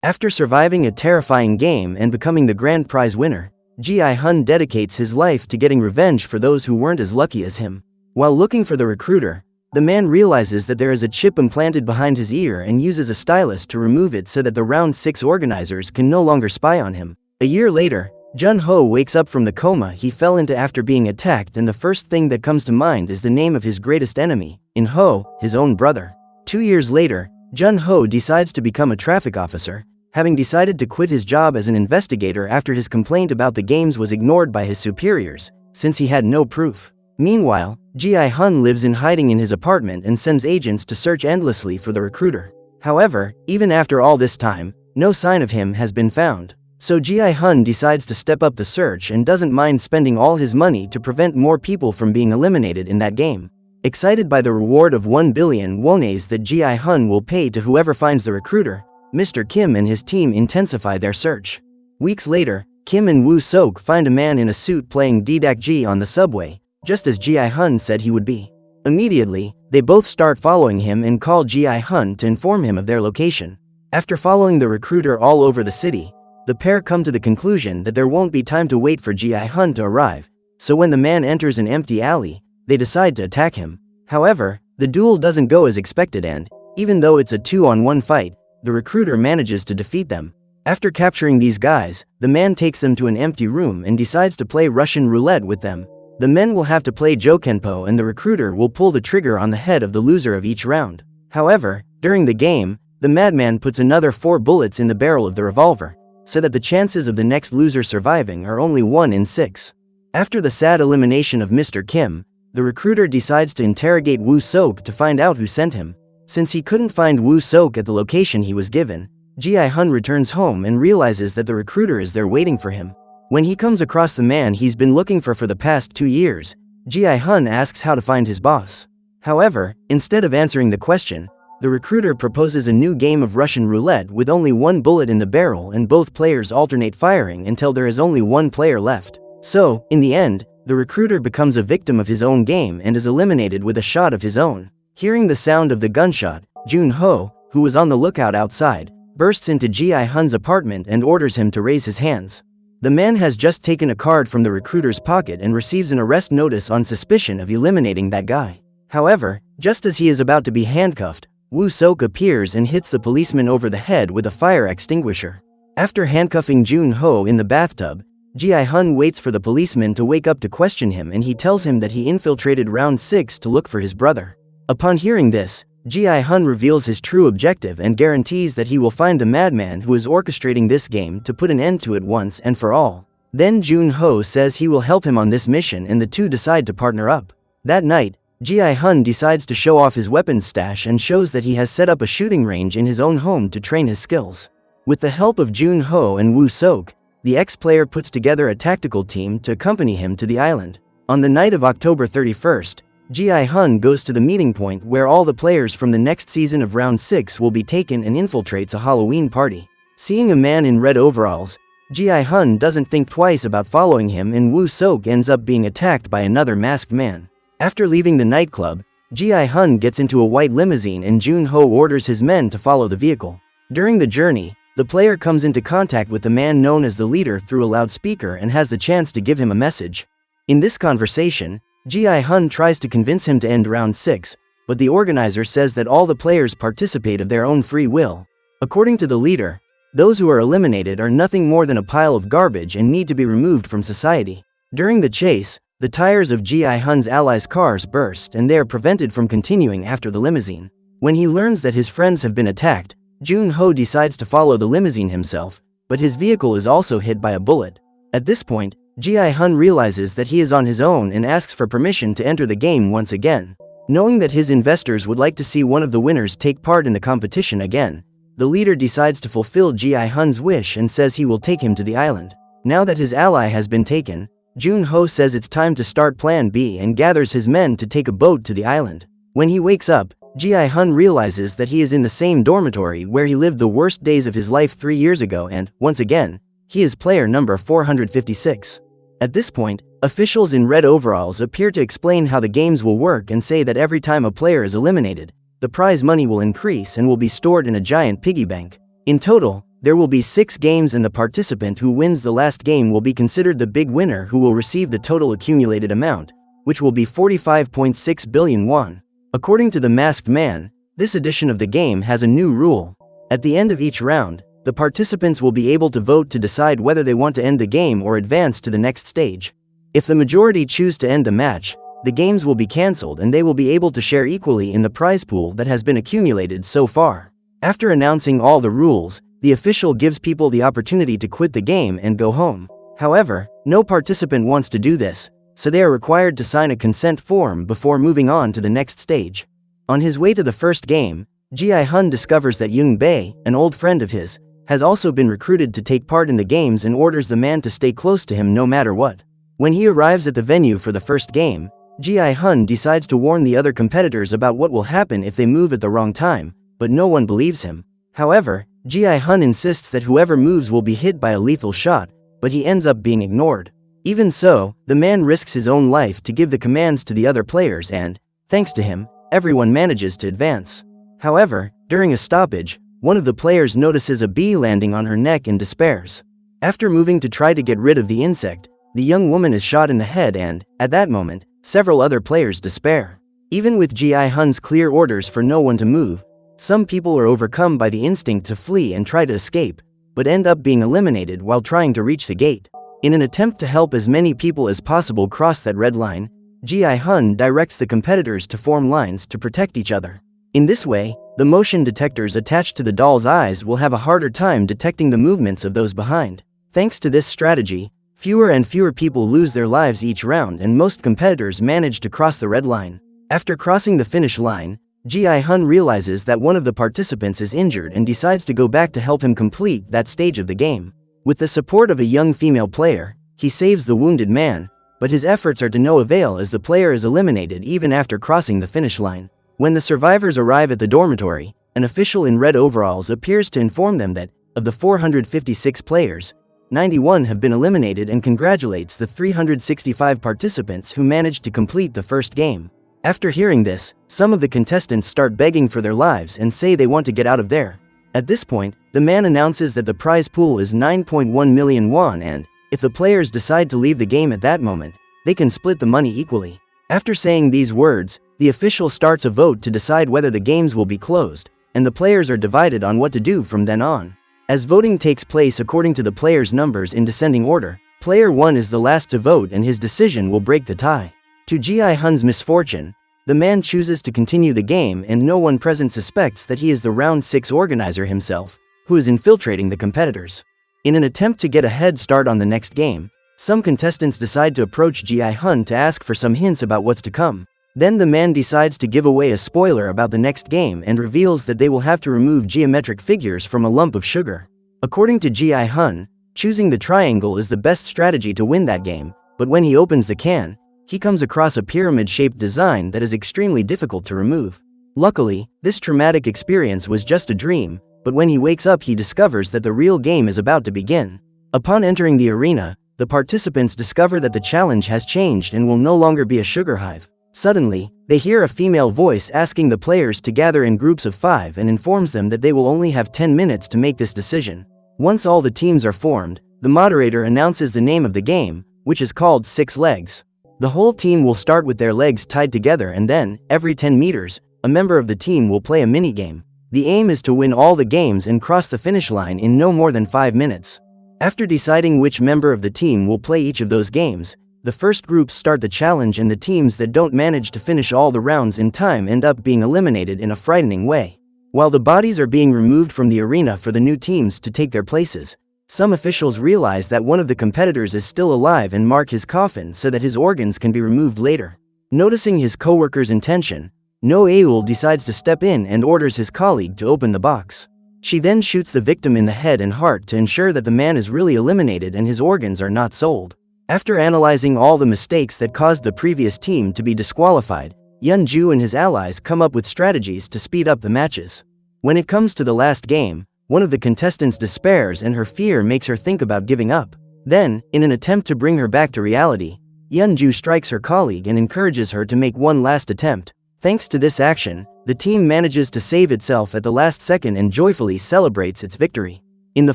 After surviving a terrifying game and becoming the grand prize winner, Ji-hun dedicates his life to getting revenge for those who weren't as lucky as him. While looking for the recruiter, the man realizes that there is a chip implanted behind his ear and uses a stylus to remove it so that the Round 6 organizers can no longer spy on him. A year later, Jun-ho wakes up from the coma he fell into after being attacked, and the first thing that comes to mind is the name of his greatest enemy, In-ho, his own brother. 2 years later, Jun-ho decides to become a traffic officer, having decided to quit his job as an investigator after his complaint about the games was ignored by his superiors, since he had no proof. Meanwhile, Ji-hun lives in hiding in his apartment and sends agents to search endlessly for the recruiter. However, even after all this time, no sign of him has been found. So Ji-hun decides to step up the search and doesn't mind spending all his money to prevent more people from being eliminated in that game. Excited by the reward of 1 billion wones that Ji-hun will pay to whoever finds the recruiter, Mr. Kim and his team intensify their search. Weeks later, Kim and Woo-sok find a man in a suit playing Ddakji on the subway, just as Ji-hun said he would be. Immediately, they both start following him and call Ji-hun to inform him of their location. After following the recruiter all over the city, the pair come to the conclusion that there won't be time to wait for Ji-hun to arrive, so when the man enters an empty alley, they decide to attack him. However, the duel doesn't go as expected and, even though it's a 2-on-1 fight, the recruiter manages to defeat them. After capturing these guys, the man takes them to an empty room and decides to play Russian roulette with them. The men will have to play Jokenpo and the recruiter will pull the trigger on the head of the loser of each round. However, during the game, the madman puts another 4 bullets in the barrel of the revolver, so that the chances of the next loser surviving are only 1 in 6. After the sad elimination of Mr. Kim, the recruiter decides to interrogate Woo-sok to find out who sent him. Since he couldn't find Woo-sok at the location he was given, Ji-hun returns home and realizes that the recruiter is there waiting for him. When he comes across the man he's been looking for the past 2 years, Ji-hun asks how to find his boss. However, instead of answering the question, the recruiter proposes a new game of Russian roulette with only 1 bullet in the barrel and both players alternate firing until there is only 1 player left. So, in the end, the recruiter becomes a victim of his own game and is eliminated with a shot of his own. Hearing the sound of the gunshot, Jun-ho, who was on the lookout outside, bursts into Ji-hun's apartment and orders him to raise his hands. The man has just taken a card from the recruiter's pocket and receives an arrest notice on suspicion of eliminating that guy. However, just as he is about to be handcuffed, Woo-sok appears and hits the policeman over the head with a fire extinguisher. After handcuffing Jun-ho in the bathtub, Ji-hun waits for the policeman to wake up to question him, and he tells him that he infiltrated Round 6 to look for his brother. Upon hearing this, Ji-hun reveals his true objective and guarantees that he will find the madman who is orchestrating this game to put an end to it once and for all. Then Jun-ho says he will help him on this mission and the two decide to partner up. That night, Ji-hun decides to show off his weapons stash and shows that he has set up a shooting range in his own home to train his skills. With the help of Jun-ho and Woo-sok, the ex-player puts together a tactical team to accompany him to the island. On the night of October 31st, Ji-hun goes to the meeting point where all the players from the next season of Round 6 will be taken and infiltrates a Halloween party. Seeing a man in red overalls, Ji-hun doesn't think twice about following him, and Woo-sok ends up being attacked by another masked man. After leaving the nightclub, Ji-hun gets into a white limousine and Jun-ho orders his men to follow the vehicle. During the journey, the player comes into contact with the man known as the leader through a loudspeaker and has the chance to give him a message. In this conversation, Ji-hun tries to convince him to end Round 6, but the organizer says that all the players participate of their own free will. According to the leader, those who are eliminated are nothing more than a pile of garbage and need to be removed from society. During the chase, the tires of Ji-hun's allies' cars burst and they are prevented from continuing after the limousine. When he learns that his friends have been attacked, Jun-ho decides to follow the limousine himself, but his vehicle is also hit by a bullet. At this point, Ji-hun realizes that he is on his own and asks for permission to enter the game once again. Knowing that his investors would like to see one of the winners take part in the competition again, the leader decides to fulfill Ji-hun's wish and says he will take him to the island. Now that his ally has been taken, Jun-ho says it's time to start Plan B and gathers his men to take a boat to the island. When he wakes up, Ji-hun realizes that he is in the same dormitory where he lived the worst days of his life 3 years ago, and, once again, he is player number 456. At this point, officials in red overalls appear to explain how the games will work and say that every time a player is eliminated, the prize money will increase and will be stored in a giant piggy bank. In total, there will be 6 games and the participant who wins the last game will be considered the big winner, who will receive the total accumulated amount, which will be 45.6 billion won. According to the Masked Man, this edition of the game has a new rule. At the end of each round, the participants will be able to vote to decide whether they want to end the game or advance to the next stage. If the majority choose to end the match, the games will be cancelled and they will be able to share equally in the prize pool that has been accumulated so far. After announcing all the rules, the official gives people the opportunity to quit the game and go home. However, no participant wants to do this, so they are required to sign a consent form before moving on to the next stage. On his way to the first game, Ji-hun discovers that Young Bae, an old friend of his, has also been recruited to take part in the games and orders the man to stay close to him no matter what. When he arrives at the venue for the first game, Ji-hun decides to warn the other competitors about what will happen if they move at the wrong time, but no one believes him. However, Ji-hun insists that whoever moves will be hit by a lethal shot, but he ends up being ignored. Even so, the man risks his own life to give the commands to the other players and, thanks to him, everyone manages to advance. However, during a stoppage, one of the players notices a bee landing on her neck and despairs. After moving to try to get rid of the insect, the young woman is shot in the head and, at that moment, several other players despair. Even with Ji-hun's clear orders for no one to move, some people are overcome by the instinct to flee and try to escape, but end up being eliminated while trying to reach the gate. In an attempt to help as many people as possible cross that red line, Ji-hun directs the competitors to form lines to protect each other. In this way, the motion detectors attached to the doll's eyes will have a harder time detecting the movements of those behind. Thanks to this strategy, fewer and fewer people lose their lives each round and most competitors manage to cross the red line. After crossing the finish line, Ji-hun realizes that one of the participants is injured and decides to go back to help him complete that stage of the game. With the support of a young female player, he saves the wounded man, but his efforts are to no avail as the player is eliminated even after crossing the finish line. When the survivors arrive at the dormitory, an official in red overalls appears to inform them that, of the 456 players, 91 have been eliminated and congratulates the 365 participants who managed to complete the first game. After hearing this, some of the contestants start begging for their lives and say they want to get out of there. At this point, the man announces that the prize pool is 9.1 million won and, if the players decide to leave the game at that moment, they can split the money equally. After saying these words, the official starts a vote to decide whether the games will be closed, and the players are divided on what to do from then on. As voting takes place according to the players' numbers in descending order, player 1 is the last to vote and his decision will break the tie. To Ji-hun's misfortune, the man chooses to continue the game and no one present suspects that he is the round 6 organizer himself, who is infiltrating the competitors. In an attempt to get a head start on the next game, some contestants decide to approach Ji-hun to ask for some hints about what's to come. Then the man decides to give away a spoiler about the next game and reveals that they will have to remove geometric figures from a lump of sugar. According to Ji-hun, choosing the triangle is the best strategy to win that game, but when he opens the can, he comes across a pyramid-shaped design that is extremely difficult to remove. Luckily, this traumatic experience was just a dream, but when he wakes up he discovers that the real game is about to begin. Upon entering the arena, the participants discover that the challenge has changed and will no longer be a sugar hive. Suddenly, they hear a female voice asking the players to gather in groups of 5 and informs them that they will only have 10 minutes to make this decision. Once all the teams are formed, the moderator announces the name of the game, which is called 6 legs. The whole team will start with their legs tied together and then, every 10 meters, a member of the team will play a minigame. The aim is to win all the games and cross the finish line in no more than 5 minutes. After deciding which member of the team will play each of those games, the first groups start the challenge and the teams that don't manage to finish all the rounds in time end up being eliminated in a frightening way. While the bodies are being removed from the arena for the new teams to take their places, some officials realize that one of the competitors is still alive and mark his coffin so that his organs can be removed later. Noticing his co-worker's intention, No Aul decides to step in and orders his colleague to open the box. She then shoots the victim in the head and heart to ensure that the man is really eliminated and his organs are not sold. After analyzing all the mistakes that caused the previous team to be disqualified, Yeonju and his allies come up with strategies to speed up the matches. When it comes to the last game, one of the contestants despairs and her fear makes her think about giving up. Then, in an attempt to bring her back to reality, Yeonju strikes her colleague and encourages her to make one last attempt. Thanks to this action, the team manages to save itself at the last second and joyfully celebrates its victory. In the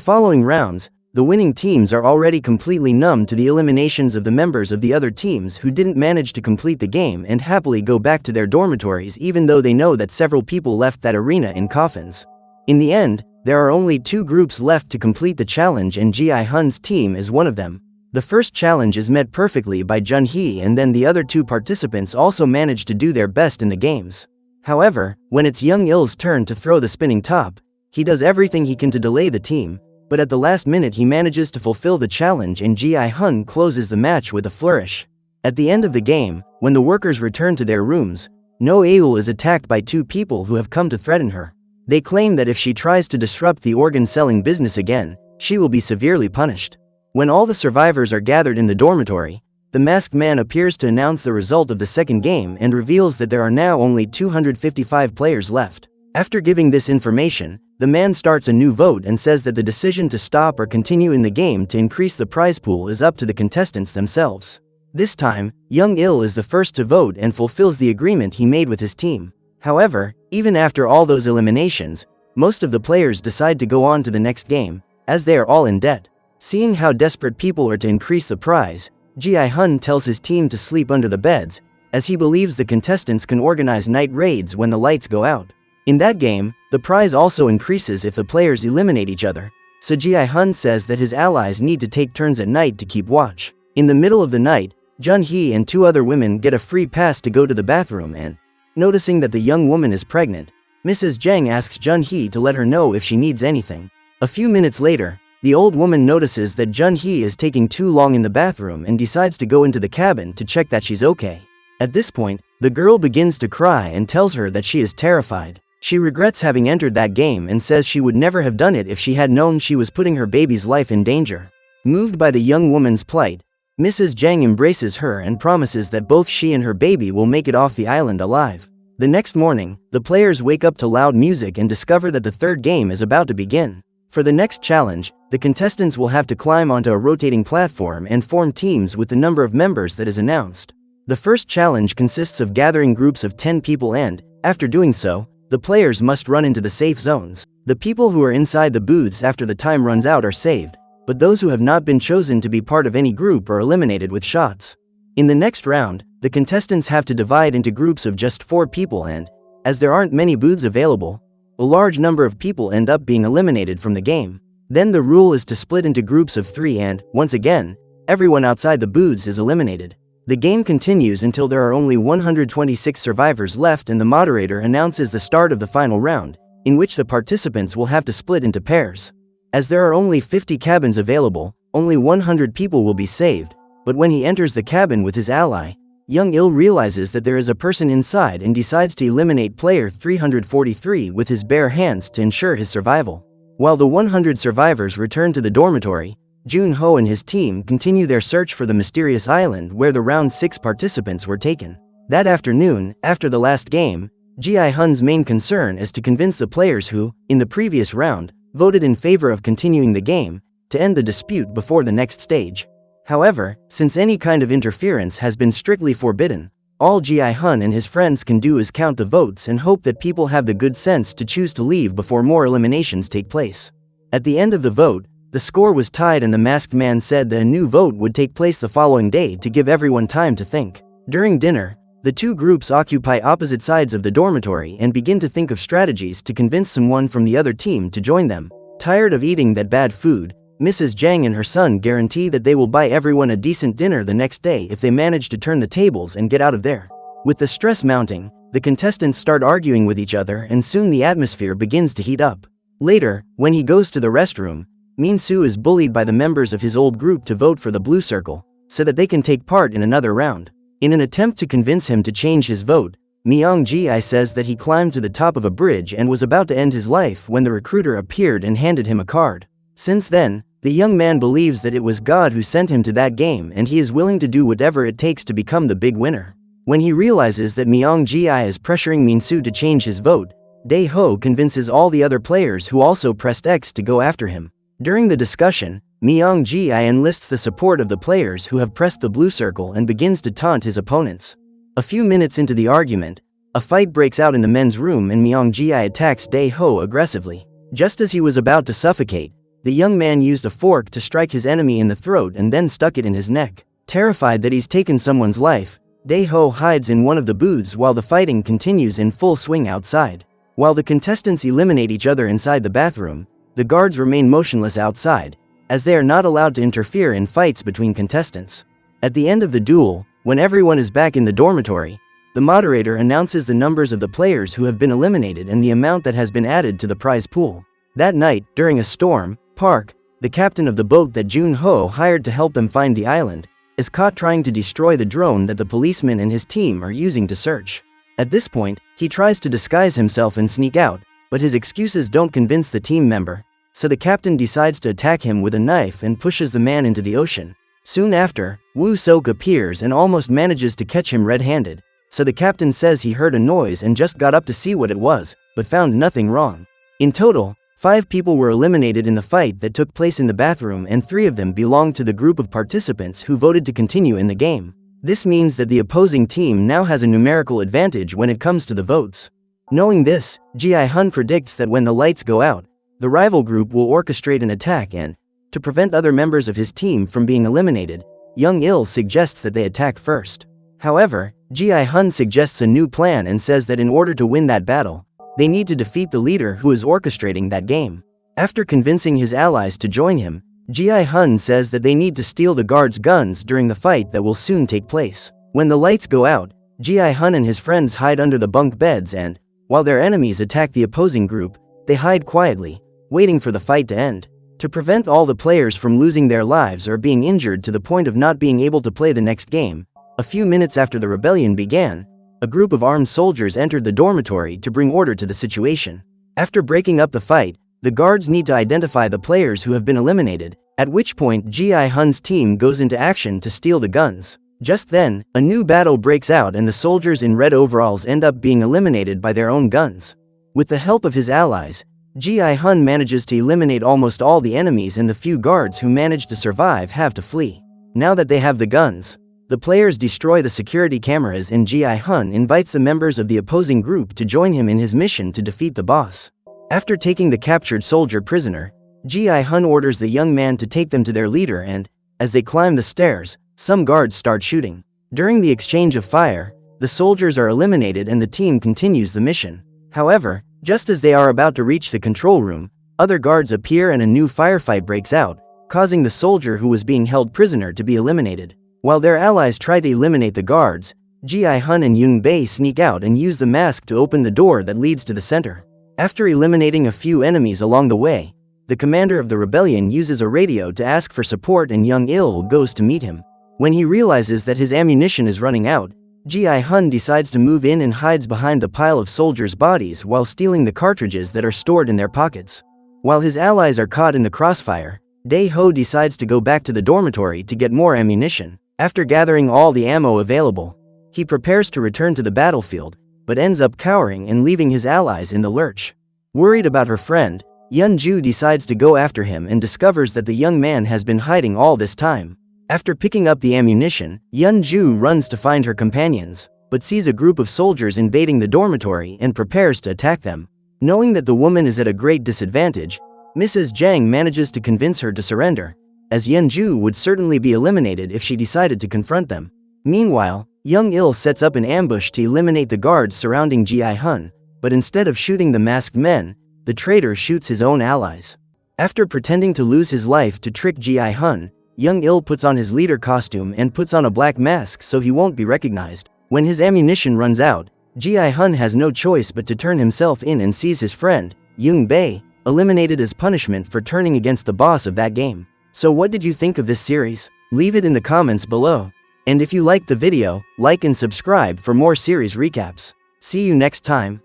following rounds, the winning teams are already completely numb to the eliminations of the members of the other teams who didn't manage to complete the game and happily go back to their dormitories even though they know that several people left that arena in coffins. In the end, there are only 2 groups left to complete the challenge and Ji-hun's team is one of them. The first challenge is met perfectly by Jun-hee and then the other 2 participants also manage to do their best in the games. However, when it's Young-il's turn to throw the spinning top, he does everything he can to delay the team, but at the last minute he manages to fulfill the challenge and Ji-hun closes the match with a flourish. At the end of the game, when the workers return to their rooms, No-eul is attacked by 2 people who have come to threaten her. They claim that if she tries to disrupt the organ-selling business again, she will be severely punished. When all the survivors are gathered in the dormitory, the masked man appears to announce the result of the second game and reveals that there are now only 255 players left. After giving this information, the man starts a new vote and says that the decision to stop or continue in the game to increase the prize pool is up to the contestants themselves. This time, Young-il is the first to vote and fulfills the agreement he made with his team. However, even after all those eliminations, most of the players decide to go on to the next game, as they are all in debt. Seeing how desperate people are to increase the prize, Ji-hun tells his team to sleep under the beds, as he believes the contestants can organize night raids when the lights go out. In that game, the prize also increases if the players eliminate each other, so Ji-hun says that his allies need to take turns at night to keep watch. In the middle of the night, Jun-hee and 2 other women get a free pass to go to the bathroom and, noticing that the young woman is pregnant, Mrs. Jang asks Jun-hee to let her know if she needs anything. A few minutes later, the old woman notices that Jun-hee is taking too long in the bathroom and decides to go into the cabin to check that she's okay. At this point, the girl begins to cry and tells her that she is terrified. She regrets having entered that game and says she would never have done it if she had known she was putting her baby's life in danger. Moved by the young woman's plight, Mrs. Jang embraces her and promises that both she and her baby will make it off the island alive. The next morning, the players wake up to loud music and discover that the third game is about to begin. For the next challenge, the contestants will have to climb onto a rotating platform and form teams with the number of members that is announced. The first challenge consists of gathering groups of 10 people and, after doing so, the players must run into the safe zones. The people who are inside the booths after the time runs out are saved, but those who have not been chosen to be part of any group are eliminated with shots. In the next round, the contestants have to divide into groups of just 4 people and, as there aren't many booths available, a large number of people end up being eliminated from the game. Then the rule is to split into groups of 3 and, once again, everyone outside the booths is eliminated. The game continues until there are only 126 survivors left and the moderator announces the start of the final round, in which the participants will have to split into pairs. As there are only 50 cabins available, only 100 people will be saved, but when he enters the cabin with his ally, Young-il realizes that there is a person inside and decides to eliminate player 343 with his bare hands to ensure his survival. While the 100 survivors return to the dormitory, Jun-ho and his team continue their search for the mysterious island where the round 6 participants were taken. That afternoon, after the last game, Ji-hun's main concern is to convince the players who, in the previous round, voted in favor of continuing the game, to end the dispute before the next stage. However, since any kind of interference has been strictly forbidden, all Ji-hun and his friends can do is count the votes and hope that people have the good sense to choose to leave before more eliminations take place. At the end of the vote, the score was tied and the masked man said that a new vote would take place the following day to give everyone time to think. During dinner, the 2 groups occupy opposite sides of the dormitory and begin to think of strategies to convince someone from the other team to join them. Tired of eating that bad food, Mrs. Jang and her son guarantee that they will buy everyone a decent dinner the next day if they manage to turn the tables and get out of there. With the stress mounting, the contestants start arguing with each other and soon the atmosphere begins to heat up. Later, when he goes to the restroom, Min-soo is bullied by the members of his old group to vote for the blue circle, so that they can take part in another round. In an attempt to convince him to change his vote, Myung-ji says that he climbed to the top of a bridge and was about to end his life when the recruiter appeared and handed him a card. Since then, the young man believes that it was God who sent him to that game and he is willing to do whatever it takes to become the big winner. When he realizes that Myung-ji is pressuring Min-soo to change his vote, Dae-ho convinces all the other players who also pressed X to go after him. During the discussion, Myung-ji enlists the support of the players who have pressed the blue circle and begins to taunt his opponents. A few minutes into the argument, a fight breaks out in the men's room and Myung-ji attacks Dae-ho aggressively. Just as he was about to suffocate, the young man used a fork to strike his enemy in the throat and then stuck it in his neck. Terrified that he's taken someone's life, Dae-ho hides in one of the booths while the fighting continues in full swing outside. While the contestants eliminate each other inside the bathroom, the guards remain motionless outside, as they are not allowed to interfere in fights between contestants. At the end of the duel, when everyone is back in the dormitory, the moderator announces the numbers of the players who have been eliminated and the amount that has been added to the prize pool. That night, during a storm, Park, the captain of the boat that Jun-ho hired to help them find the island, is caught trying to destroy the drone that the policeman and his team are using to search. At this point, he tries to disguise himself and sneak out, but his excuses don't convince the team member, so the captain decides to attack him with a knife and pushes the man into the ocean. Soon after, Woo-sok appears and almost manages to catch him red-handed, so the captain says he heard a noise and just got up to see what it was, but found nothing wrong. In total, 5 people were eliminated in the fight that took place in the bathroom, and 3 of them belonged to the group of participants who voted to continue in the game. This means that the opposing team now has a numerical advantage when it comes to the votes. Knowing this, Ji-hun predicts that when the lights go out, the rival group will orchestrate an attack and, to prevent other members of his team from being eliminated, Young-il suggests that they attack first. However, Ji-hun suggests a new plan and says that in order to win that battle, they need to defeat the leader who is orchestrating that game. After convincing his allies to join him, Ji-hun says that they need to steal the guards' guns during the fight that will soon take place. When the lights go out, Ji-hun and his friends hide under the bunk beds and, while their enemies attack the opposing group, they hide quietly, waiting for the fight to end. To prevent all the players from losing their lives or being injured to the point of not being able to play the next game, a few minutes after the rebellion began, a group of armed soldiers entered the dormitory to bring order to the situation. After breaking up the fight, the guards need to identify the players who have been eliminated, at which point Ji-hun's team goes into action to steal the guns. Just then, a new battle breaks out and the soldiers in red overalls end up being eliminated by their own guns. With the help of his allies, Ji-hun manages to eliminate almost all the enemies, and the few guards who manage to survive have to flee. Now that they have the guns, the players destroy the security cameras and Ji-hun invites the members of the opposing group to join him in his mission to defeat the boss. After taking the captured soldier prisoner, Ji-hun orders the young man to take them to their leader and, as they climb the stairs, some guards start shooting. During the exchange of fire, the soldiers are eliminated and the team continues the mission. However, just as they are about to reach the control room, other guards appear and a new firefight breaks out, causing the soldier who was being held prisoner to be eliminated. While their allies try to eliminate the guards, Ji-hun and Yoon-bae sneak out and use the mask to open the door that leads to the center. After eliminating a few enemies along the way, the commander of the rebellion uses a radio to ask for support and Young-il goes to meet him. When he realizes that his ammunition is running out, Ji-hun decides to move in and hides behind the pile of soldiers' bodies while stealing the cartridges that are stored in their pockets. While his allies are caught in the crossfire, Dae-ho decides to go back to the dormitory to get more ammunition. After gathering all the ammo available, he prepares to return to the battlefield, but ends up cowering and leaving his allies in the lurch. Worried about her friend, Yeon-ju decides to go after him and discovers that the young man has been hiding all this time. After picking up the ammunition, Yeon-ju runs to find her companions, but sees a group of soldiers invading the dormitory and prepares to attack them. Knowing that the woman is at a great disadvantage, Mrs. Jang manages to convince her to surrender, as Yeon-ju would certainly be eliminated if she decided to confront them. Meanwhile, Young-il sets up an ambush to eliminate the guards surrounding Ji-hun, but instead of shooting the masked men, the traitor shoots his own allies. After pretending to lose his life to trick Ji-hun, Young-il puts on his leader costume and puts on a black mask so he won't be recognized. When his ammunition runs out, Ji-hun has no choice but to turn himself in and sees his friend, Yoon-bae, eliminated as punishment for turning against the boss of that game. So what did you think of this series? Leave it in the comments below. And if you liked the video, like and subscribe for more series recaps. See you next time.